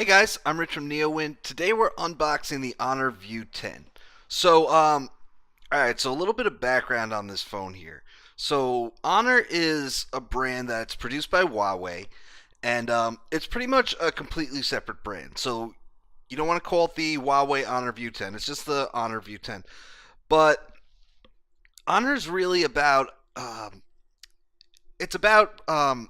Hey guys, I'm Rich from Neowin. Today we're unboxing the Honor View 10. Alright, so a little bit of background on this phone here. So, Honor is a brand that's produced by Huawei, and it's pretty much a completely separate brand. So, you don't want to call it the Huawei Honor View 10, it's just the Honor View 10. But, Honor is really about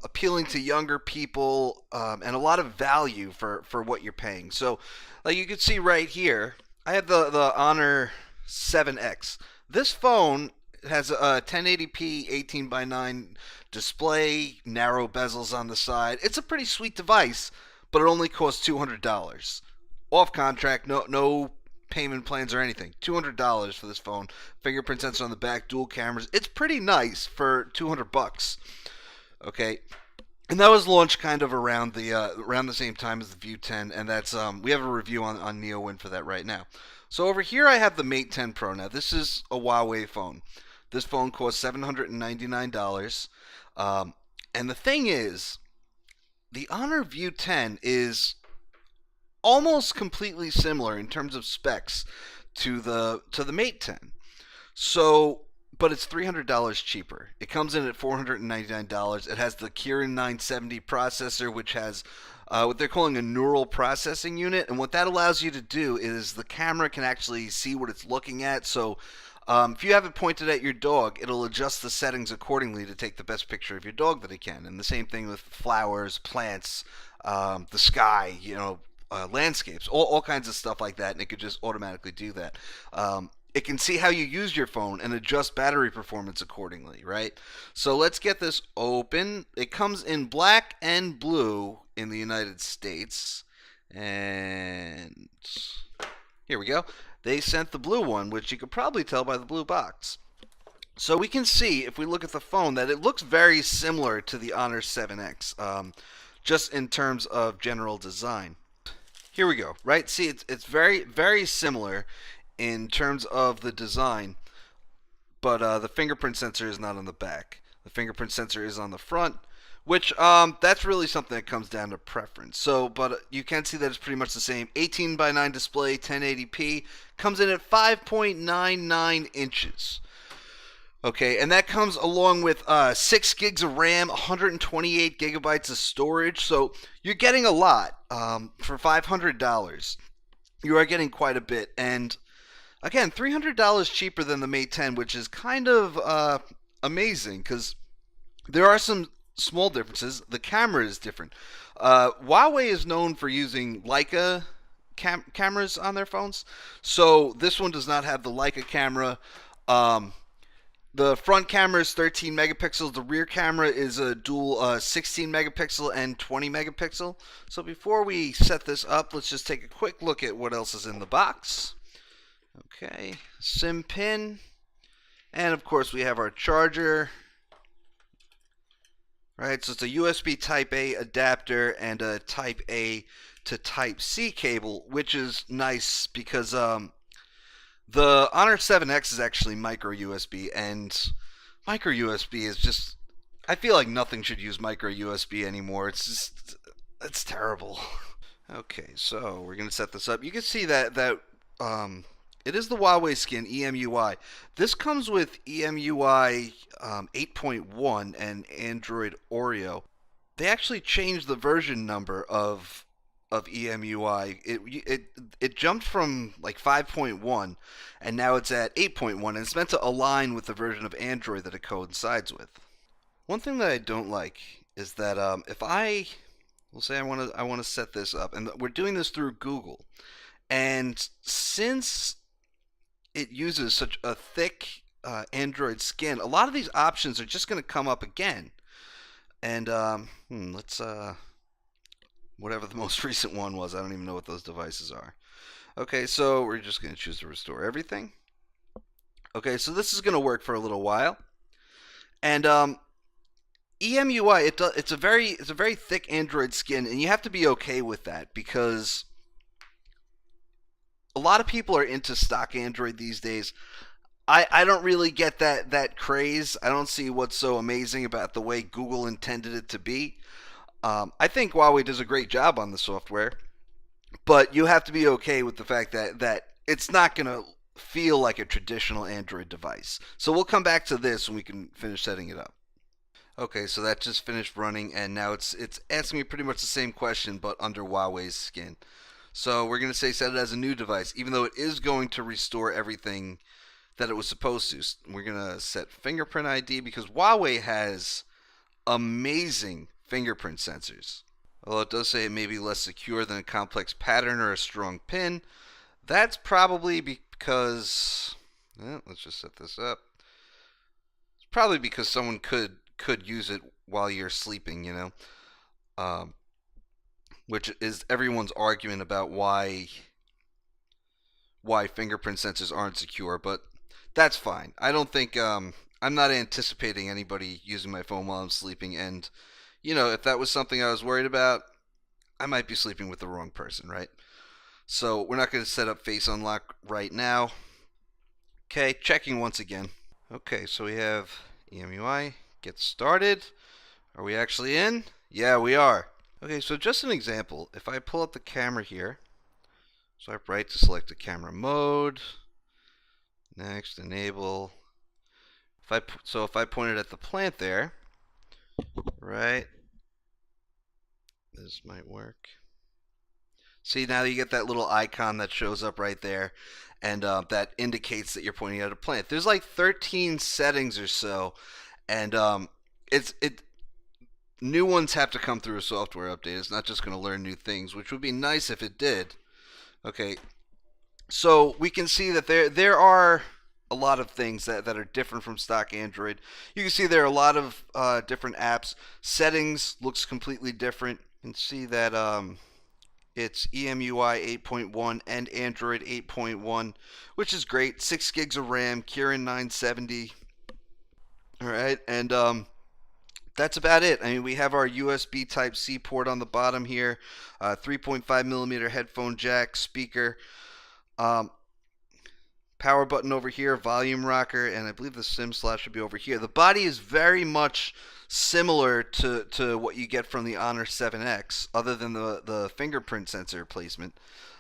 appealing to younger people and a lot of value for what you're paying. So, like you can see right here, I have the Honor 7X. This phone has a 1080p 18 by 9 display, narrow bezels on the side. It's a pretty sweet device, but it only costs $200. Off contract, no payment plans or anything. $200 for this phone. Fingerprint sensor on the back, dual cameras. It's pretty nice for $200. Okay, and that was launched kind of around the same time as the View 10, and that's we have a review on Neowin for that right now. So over here I have the Mate 10 Pro. Now this is a Huawei phone. This phone costs $799, and the thing is, the Honor View 10 is almost completely similar in terms of specs to the Mate 10. So, but it's $300 cheaper. It comes in at $499. It has the Kirin 970 processor, which has what they're calling a neural processing unit. And what that allows you to do is the camera can actually see what it's looking at. So if you have it pointed at your dog, it'll adjust the settings accordingly to take the best picture of your dog that it can. And the same thing with flowers, plants, the sky, landscapes, all kinds of stuff like that. And it could just automatically do that. It can see how you use your phone and adjust battery performance accordingly, right? So let's get this open. It comes in black and blue in the United States. And here we go. They sent the blue one, which you could probably tell by the blue box. So we can see, if we look at the phone, that it looks very similar to the Honor 7X, just in terms of general design. Here we go, right? See, it's very, very similar in terms of the design, but the fingerprint sensor is not on the back. The fingerprint sensor is on the front, which that's really something that comes down to preference. So, but you can see that it's pretty much the same. 18 by 9 display, 1080p, comes in at 5.99 inches. Okay, and that comes along with 6 gigs of RAM, 128 gigabytes of storage. So you're getting a lot for $500. You are getting quite a bit, and again, $300 cheaper than the Mate 10, which is kind of amazing because there are some small differences. The camera is different. Huawei is known for using Leica cameras on their phones, so this one does not have the Leica camera. The front camera is 13 megapixels. The rear camera is a dual 16 megapixel and 20 megapixel. So before we set this up, let's just take a quick look at what else is in the box. Okay, SIM pin, and of course we have our charger. Right, so it's a USB Type A adapter and a Type A to Type C cable, which is nice because the Honor 7X is actually micro USB, and micro USB is just, I feel like nothing should use micro USB anymore. It's terrible. Okay, so we're gonna set this up. You can see that it is the Huawei skin, EMUI. This comes with EMUI 8.1 and Android Oreo. They actually changed the version number of EMUI. It jumped from like 5.1 and now it's at 8.1, and it's meant to align with the version of Android that it coincides with. One thing that I don't like is that if we'll say I want to set this up, and we're doing this through Google, and since it uses such a thick Android skin, a lot of these options are just going to come up again. And let's whatever the most recent one was, I don't even know what those devices are. Okay, so we're just going to choose to restore everything. Okay, so this is going to work for a little while. And EMUI, it's a very thick Android skin, and you have to be okay with that because a lot of people are into stock Android these days. I don't really get that craze. I don't see what's so amazing about the way Google intended it to be. I think Huawei does a great job on the software. but you have to be okay with the fact that it's not going to feel like a traditional Android device. So we'll come back to this when we can finish setting it up. Okay, so that just finished running, and now it's asking me pretty much the same question, but under Huawei's skin. So we're going to say set it as a new device, even though it is going to restore everything that it was supposed to. We're going to set fingerprint ID because Huawei has amazing fingerprint sensors. Although it does say it may be less secure than a complex pattern or a strong pin. That's probably because, let's just set this up. It's probably because someone could use it while you're sleeping, um, which is everyone's argument about why fingerprint sensors aren't secure. But that's fine. I don't think I'm not anticipating anybody using my phone while I'm sleeping. And if that was something I was worried about, I might be sleeping with the wrong person, right? So we're not going to set up face unlock right now. Okay, checking once again. Okay, so we have EMUI. Get started. Are we actually in? Yeah, we are. Okay, so just an example. If I pull up the camera here, swipe right to select the camera mode. Next, enable. If I pointed at the plant there, right, this might work. See, now you get that little icon that shows up right there, and that indicates that you're pointing at a plant. There's like 13 settings or so, and it new ones have to come through a software update. It's not just going to learn new things, which would be nice if it did. Okay, so we can see that there are a lot of things that are different from stock Android. You can see there are a lot of different apps. Settings looks completely different. You can see that it's EMUI 8.1 and Android 8.1, which is great. 6 gigs of RAM, Kirin 970. All right, and that's about it. I mean, we have our USB Type C port on the bottom here, 3.5 millimeter headphone jack, speaker, power button over here, volume rocker, and I believe the SIM slot should be over here. The body is very much similar to what you get from the Honor 7X, other than the fingerprint sensor placement.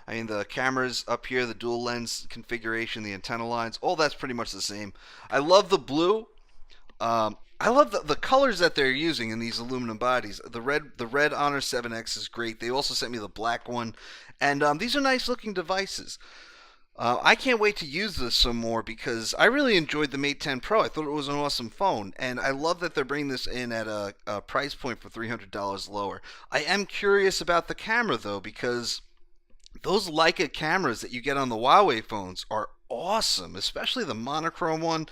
I mean, the cameras up here, the dual lens configuration, the antenna lines, all that's pretty much the same. I love the blue. I love the colors that they're using in these aluminum bodies. The red Honor 7X is great. They also sent me the black one, and these are nice looking devices. I can't wait to use this some more because I really enjoyed the Mate 10 Pro. I thought it was an awesome phone, and I love that they're bringing this in at a price point for $300 lower. I am curious about the camera though, because those Leica cameras that you get on the Huawei phones are awesome, especially the monochrome one,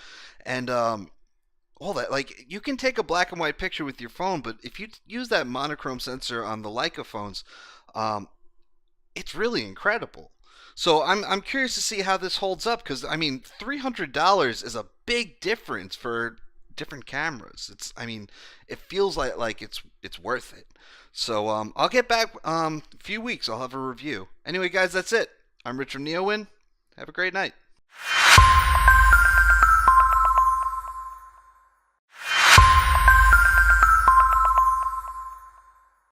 and all that. Like, you can take a black and white picture with your phone, but if you use that monochrome sensor on the Leica phones, um, it's really incredible. So I'm curious to see how this holds up because I mean $300 is a big difference for different cameras. I mean it feels like it's worth it. So I'll get back a few weeks. I'll have a review. Anyway, guys, that's it. I'm Rich from NeoWin. Have a great night.